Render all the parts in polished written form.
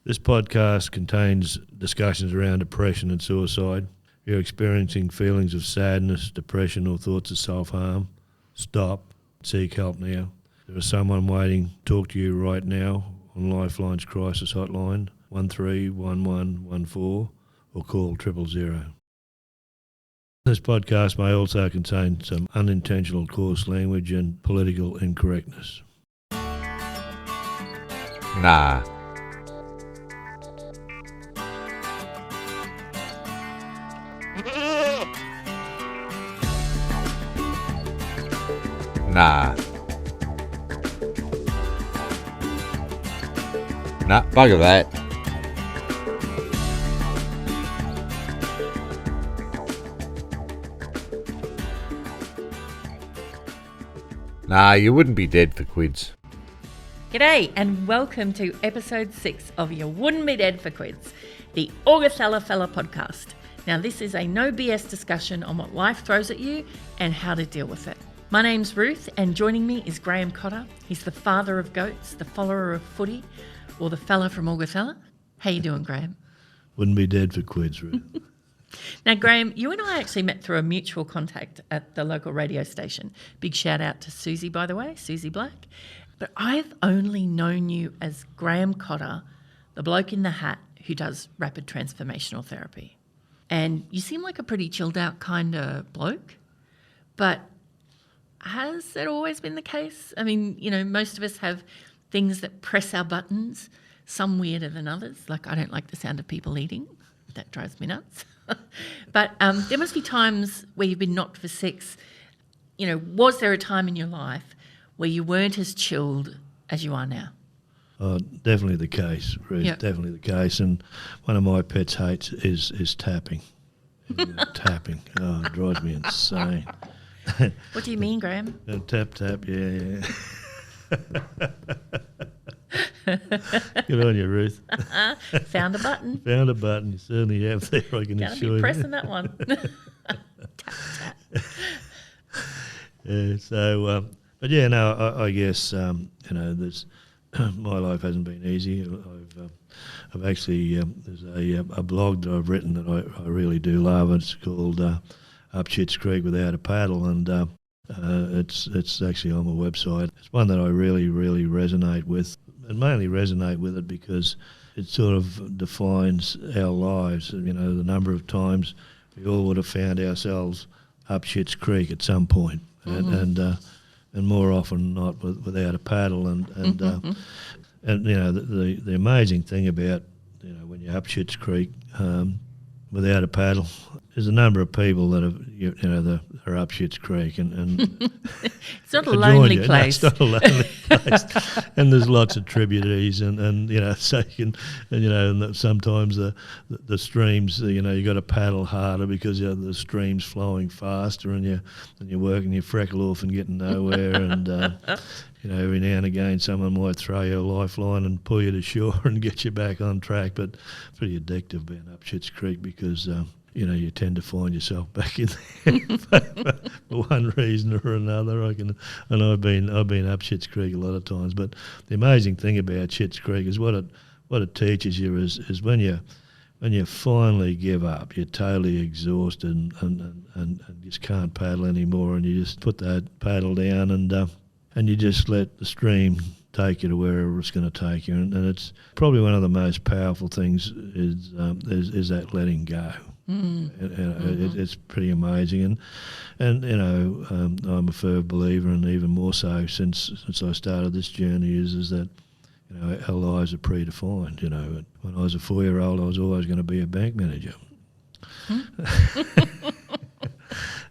This podcast contains discussions around depression and suicide. If you're experiencing feelings of sadness, depression or thoughts of self-harm, stop, seek help now. There is someone waiting to talk to you right now on Lifeline's crisis hotline, 131114, or call 000. This podcast may also contain some unintentional coarse language and political incorrectness. Nah. Nah. Nah, bugger that. Nah, you wouldn't be dead for Quids. G'day and welcome to episode 6 of You Wouldn't Be Dead for Quids, the Augustella Fella podcast. Now this is a no BS discussion on what life throws at you and how to deal with it. My name's Ruth and joining me is Graham Cotter. He's the father of goats, the follower of footy, or the fella from Augustella. How you doing, Graham? Wouldn't be dead for Quids, Ruth. Now, Graham, you and I actually met through a mutual contact at the local radio station. Big shout out to Susie, by the way, Susie Black. But I've only known you as Graham Cotter, the bloke in the hat who does rapid transformational therapy. And you seem like a pretty chilled out kind of bloke. But has it always been the case? I mean, you know, most of us have things that press our buttons, some weirder than others. Like I don't like the sound of people eating. That drives me nuts. But there must be times where you've been knocked for six. You know, was there a time in your life where you weren't as chilled as you are now? Definitely the case, Ruth. Yep. Definitely the case. And one of my pets' hates is tapping. Tapping. Oh, it drives me insane. What do you mean, Graham? Tap, yeah. Good on you, Ruth. Found a button. Found a button. You certainly have there, I can assure you. Pressing that one. Tap. Yeah, so, but yeah, no, I guess, you know, there's, my life hasn't been easy. I've actually, there's a blog that I've written that I really do love. It's called Up Shits Creek Without a Paddle, and it's actually on my website. It's one that I really resonate with, and mainly resonate with it because it sort of defines our lives. You know, the number of times we all would have found ourselves up Shits Creek at some point, and more often not without a paddle. And you know, the amazing thing about, you know, when you're up Shits Creek without a paddle, there's a number of people that have, you know, that are up Shits Creek, and it's not a lonely place. No, it's not a lonely place, and there's lots of tributaries, and you know, so you can, and you know, and sometimes the streams, you know, you got to paddle harder because the stream's flowing faster, and you're working your freckle off and getting nowhere, and you know, every now and again someone might throw you a lifeline and pull you to shore and get you back on track, but pretty addictive being up Shits Creek because you know, you tend to find yourself back in there for one reason or another. And I've been up Shits Creek a lot of times. But the amazing thing about Shits Creek is what it teaches you is when you finally give up, you're totally exhausted and just can't paddle anymore, and you just put that paddle down and you just let the stream take you to wherever it's going to take you. And it's probably one of the most powerful things is that letting go. It's pretty amazing, and you know, I'm a firm believer, and even more so since I started this journey, is that, you know, our lives are predefined. You know, when I was a 4-year-old, I was always going to be a bank manager.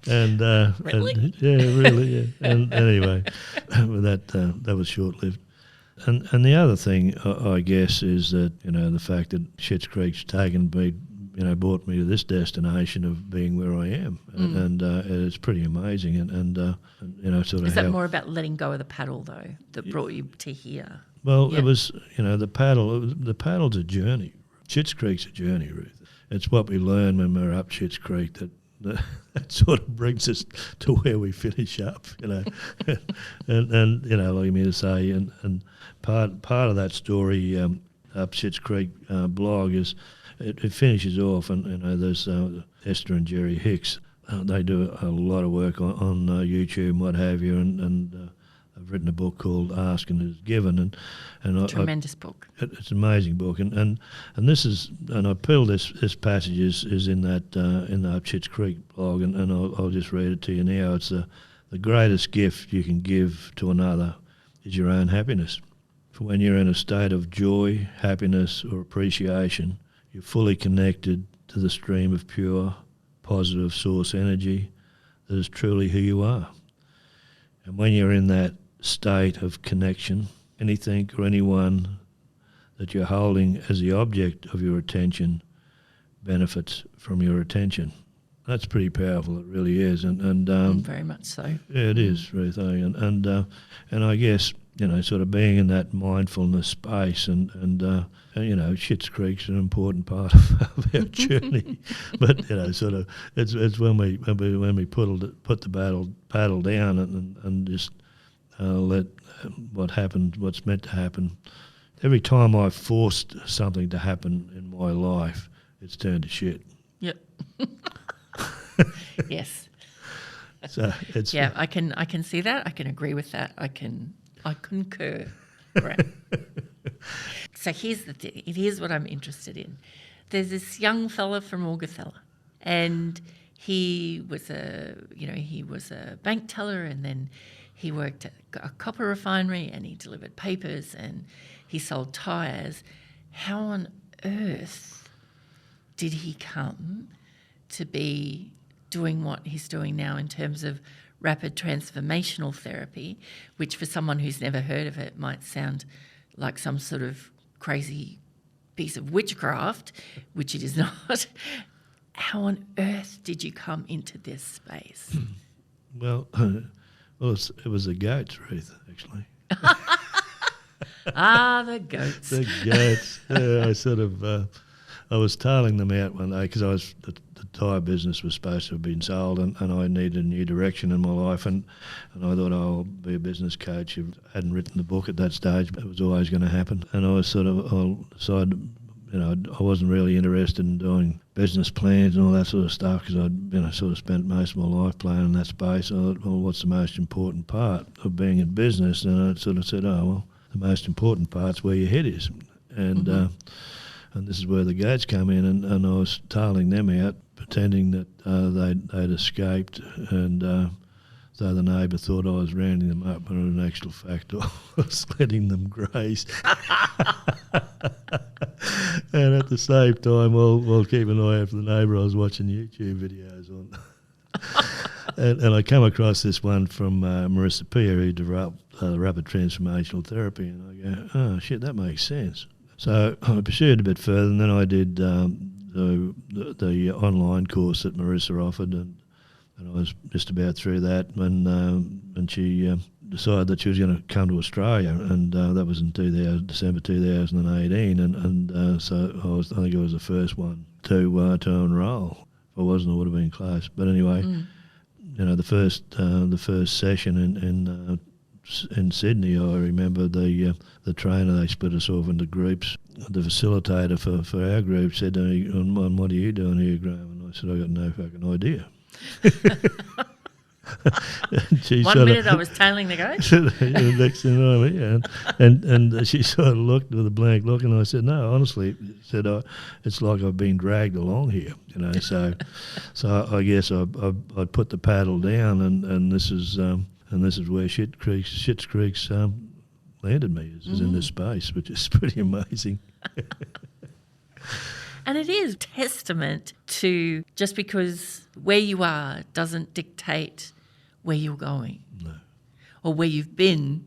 And really? Yeah. And anyway, that was short-lived. And the other thing, I guess, is that, you know, the fact that Shits Creek's brought me to this destination of being where I am, and it's pretty amazing. And you know, sort of. Is that more about letting go of the paddle though that brought you to here? Well, it was, you know, the paddle's a journey. Shits Creek's a journey, Ruth. It's what we learn when we're up Shits Creek that sort of brings us to where we finish up, you know. and you know, like me to say, and part of that story Up Schitt's Creek blog is it finishes off, and there's Esther and Jerry Hicks. They do a lot of work on YouTube and what have you, and I've written a book called Ask and It Is Given, and Tremendous book. It's an amazing book, and this is, and I feel this passage is in that in the Up Schitt's Creek blog, and I'll just read it to you now. It's the greatest gift you can give to another is your own happiness. For when you're in a state of joy, happiness, or appreciation, you're fully connected to the stream of pure, positive source energy that is truly who you are. And when you're in that state of connection, anything or anyone that you're holding as the object of your attention benefits from your attention. That's pretty powerful, it really is. And very much so. Yeah, it is, Ruth. And I guess, sort of being in that mindfulness space and Schitt's Creek's an important part of our journey. But, sort of, it's when we put the paddle down and just let what's meant to happen. Every time I've forced something to happen in my life, it's turned to shit. Yep. Yes. So it's I can see that. I can agree with that. I concur. Right. So here's the thing. Here's what I'm interested in. There's this young fella from Augathella, and he was a bank teller, and then he worked at a copper refinery, and he delivered papers, and he sold tyres. How on earth did he come to be doing what he's doing now in terms of rapid transformational therapy, which for someone who's never heard of it might sound like some sort of crazy piece of witchcraft, which it is not. How on earth did you come into this space? Well, it was the goats, Ruth, actually. The goats. The goats. I sort of, I was tailing them out one day because the tyre business was supposed to have been sold, and I needed a new direction in my life, and I thought I'll be a business coach. I hadn't written the book at that stage, but it was always going to happen. And I decided, I wasn't really interested in doing business plans and all that sort of stuff because I'd sort of spent most of my life playing in that space. I thought, well, what's the most important part of being in business? And I sort of said, oh, well, the most important part's where your head is. And and this is where the goats come in, and I was tailing them out, pretending that they'd escaped, and so the neighbour thought I was rounding them up, but in actual fact I was letting them graze. And at the same time, while keeping an eye out for the neighbour, I was watching YouTube videos on. and I come across this one from Marissa Peer, who developed rapid transformational therapy, and I go, oh shit, that makes sense. So I pursued a bit further, and then I did the online course that Marissa offered, and I was just about through that when she decided that she was going to come to Australia, and that was in December 2018, and so I think I was the first one to enrol. If I wasn't, I would have been close. But anyway, the first session in Sydney, I remember the trainer, they split us off into groups. The facilitator for our group said to me, and what are you doing here, Graham? And I said, I got no fucking idea. One minute I was tailing the goats. Next thing I know, and she sort of looked with a blank look, and I said, no, honestly, it's like I've been dragged along here, So I guess I put the paddle down, and this is where Schitt's Creek's landed me, is in this space, which is pretty amazing. And it is testament to just because where you are doesn't dictate where you're going. No. Or where you've been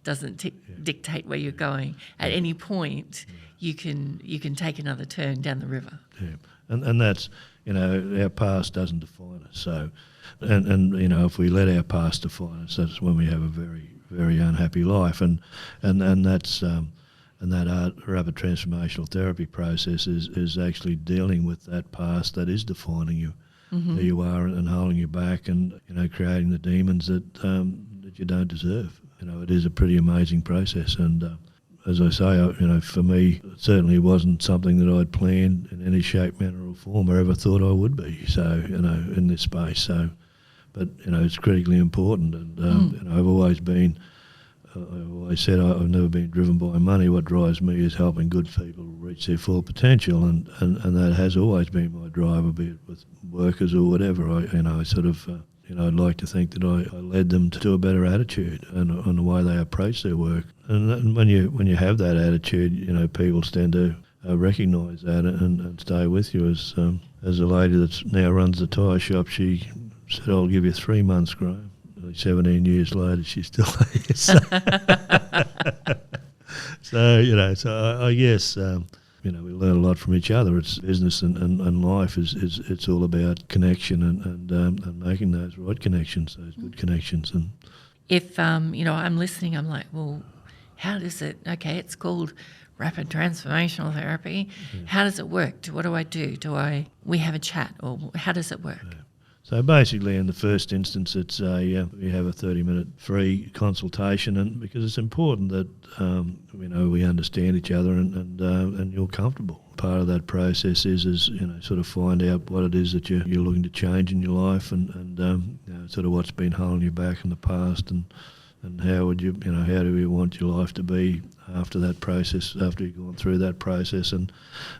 doesn't dictate where you're going. At any point, you can take another turn down the river. Yeah, and that's, our past doesn't define us. So, and if we let our past define us, that's when we have a very, very unhappy life. And that's and that rapid transformational therapy process is actually dealing with that past that is defining you, who you are, and holding you back, and creating the demons that you don't deserve. It is a pretty amazing process, and as I say, for me, it certainly wasn't something that I'd planned in any shape, manner or form or ever thought I would be. So, in this space. So, but, it's critically important. And, I've always said I've never been driven by money. What drives me is helping good people reach their full potential. And that has always been my driver, be it with workers or whatever. I sort of... I'd like to think that I led them to a better attitude and the way they approach their work. And when you have that attitude, people tend to recognise that and stay with you. As a lady that now runs the tyre shop, she said, "I'll give you 3 months, Graham." 17 years later, she's still there. So I guess. We learn a lot from each other. It's business and life it's all about connection and making those right connections, those good connections. And if I'm listening, I'm like, well, how does it? Okay, it's called rapid transformational therapy. Yeah. How does it work? What do I do? We have a chat, or how does it work? Yeah. So basically, in the first instance, it's we have a 30-minute free consultation, and because it's important that we understand each other and you're comfortable. Part of that process is sort of find out what it is that you're looking to change in your life, and sort of what's been holding you back in the past, and how would you how do you want your life to be after that process, after you've gone through that process. And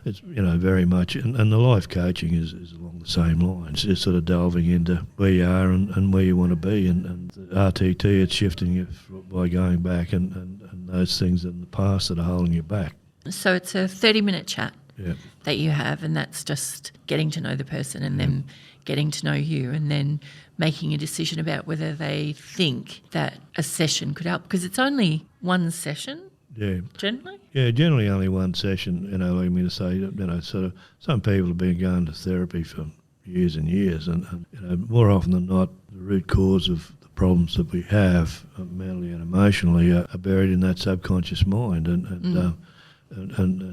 it's very much, and the life coaching is along the same lines. It's sort of delving into where you are and where you want to be, and the RTT, it's shifting you by going back and those things in the past that are holding you back. So it's a 30-minute chat Yeah. that you have, and that's just getting to know the person and them getting to know you, and then making a decision about whether they think that a session could help, because it's only one session. Yeah. Generally? Yeah, generally only one session. I mean to say, sort of some people have been going to therapy for years and years, and more often than not, the root cause of the problems that we have, mentally and emotionally, are buried in that subconscious mind, and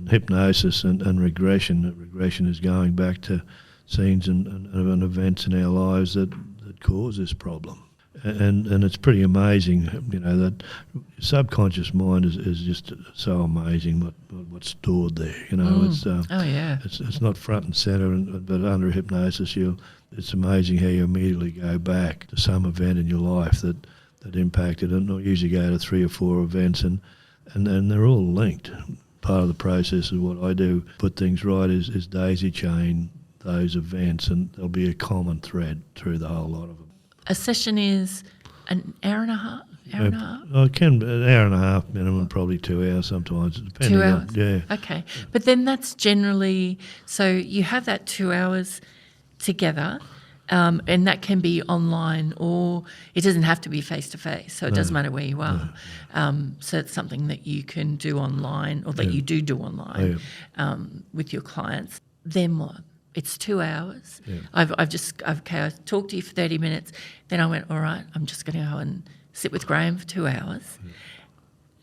hypnosis and regression. Regression is going back to scenes and events in our lives that cause this problem. And it's pretty amazing, that subconscious mind is just so amazing what's stored there. It's not front and centre, but under hypnosis, it's amazing how you immediately go back to some event in your life that impacted, and I usually go to 3 or 4 events, and they're all linked. Part of the process of what I do, put things right, is daisy chain those events, and there'll be a common thread through the whole lot of them. A session is an hour and a half? It can be an hour and a half minimum, probably 2 hours sometimes, depending 2 hours? on, yeah. Okay. But then that's generally, so you have that 2 hours together, and that can be online, or it doesn't have to be face-to-face, so it doesn't matter where you are. No. So it's something that you can do online, or that you do online with your clients. Then what? It's 2 hours. Yeah. I talked to you for 30 minutes. Then I went, all right, I'm just going to go and sit with Graham for 2 hours. Yeah.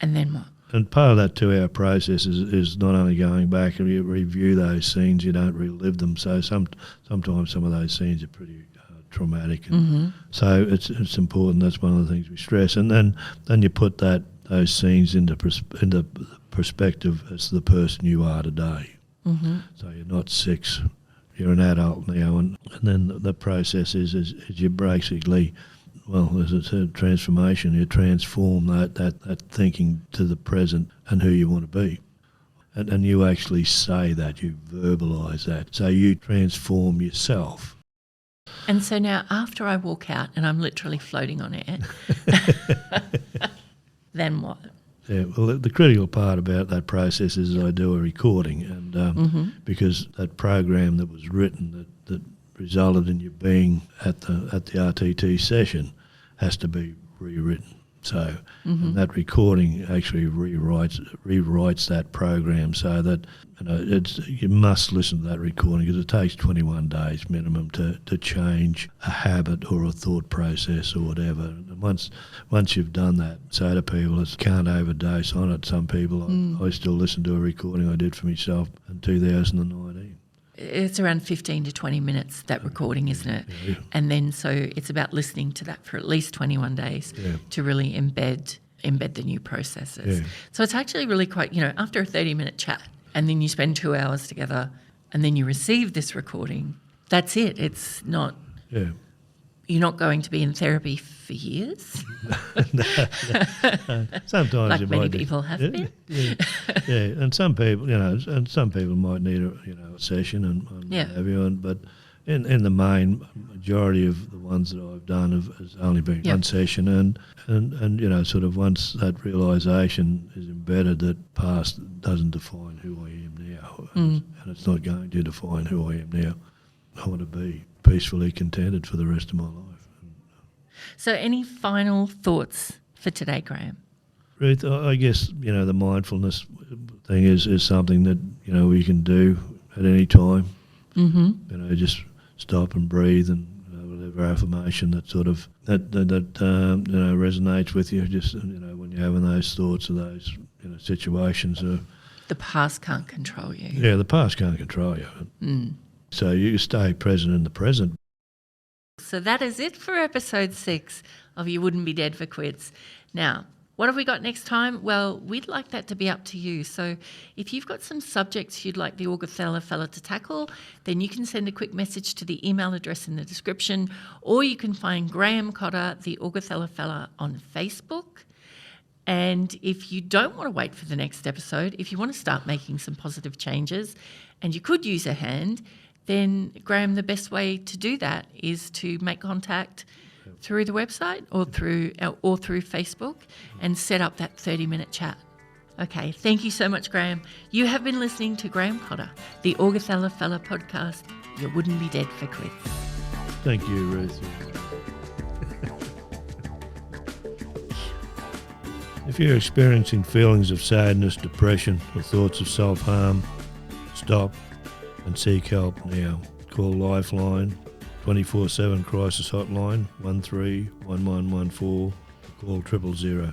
And then what? And part of that 2 hour process is not only going back and you review those scenes, you don't relive them. So sometimes some of those scenes are pretty traumatic. And so it's important. That's one of the things we stress. And then you put those scenes into perspective as the person you are today. Mm-hmm. So you're not 6. You're an adult now, and then the process is you basically, as it's a transformation, you transform that thinking to the present and who you want to be. And you actually say that, you verbalise that. So you transform yourself. And so now after I walk out and I'm literally floating on air, then what? Yeah, well, the critical part about that process is I do a recording, and because that program that was written that resulted in you being at the RTT session has to be rewritten. So and that recording actually rewrites that program, so that you must listen to that recording, because it takes 21 days minimum to change a habit or a thought process or whatever. And once you've done that, say to people, it can't overdose on it. Some people, I still listen to a recording I did for myself in 2019. It's around 15 to 20 minutes, that recording, isn't it? Yeah. And then so it's about listening to that for at least 21 days to really embed embed the new processes. Yeah. So it's actually really quite, after a 30-minute chat and then you spend 2 hours together and then you receive this recording, that's it. It's not, Yeah. you're not going to be in therapy for years. Sometimes Like you many might people have been. Yeah, and some people, might need a session and Yeah. what have you. But in the main majority of the ones that I've done has only been Yeah. one session, and sort of once that realisation is embedded, that past doesn't define who I am now, and it's not going to define who I am now. I want to be peacefully contented for the rest of my life. So any final thoughts for today, Graham? Ruth, I guess, the mindfulness thing is something that, we can do at any time. Mm-hmm. Just stop and breathe and whatever affirmation that sort of, that resonates with you. Just, when you're having those thoughts or those, situations. The past can't control you. Yeah, the past can't control you. So you stay present in the present. So that is it for episode 6 of You Wouldn't Be Dead for Quids. Now, what have we got next time? Well, we'd like that to be up to you. So if you've got some subjects you'd like the Augathella fella to tackle, then you can send a quick message to the email address in the description, or you can find Graham Cotter, the Augathella fella, on Facebook. And if you don't want to wait for the next episode, if you want to start making some positive changes and you could use a hand, then, Graham, the best way to do that is to make contact through the website or through Facebook and set up that 30-minute chat. Okay, thank you so much, Graham. You have been listening to Graham Cotter, the Augathella Fella podcast. You wouldn't be dead for Quids. Thank you, Ruth. If you're experiencing feelings of sadness, depression, or thoughts of self-harm, stop and seek help now. Call Lifeline 24/7 crisis hotline 131114. Call 000.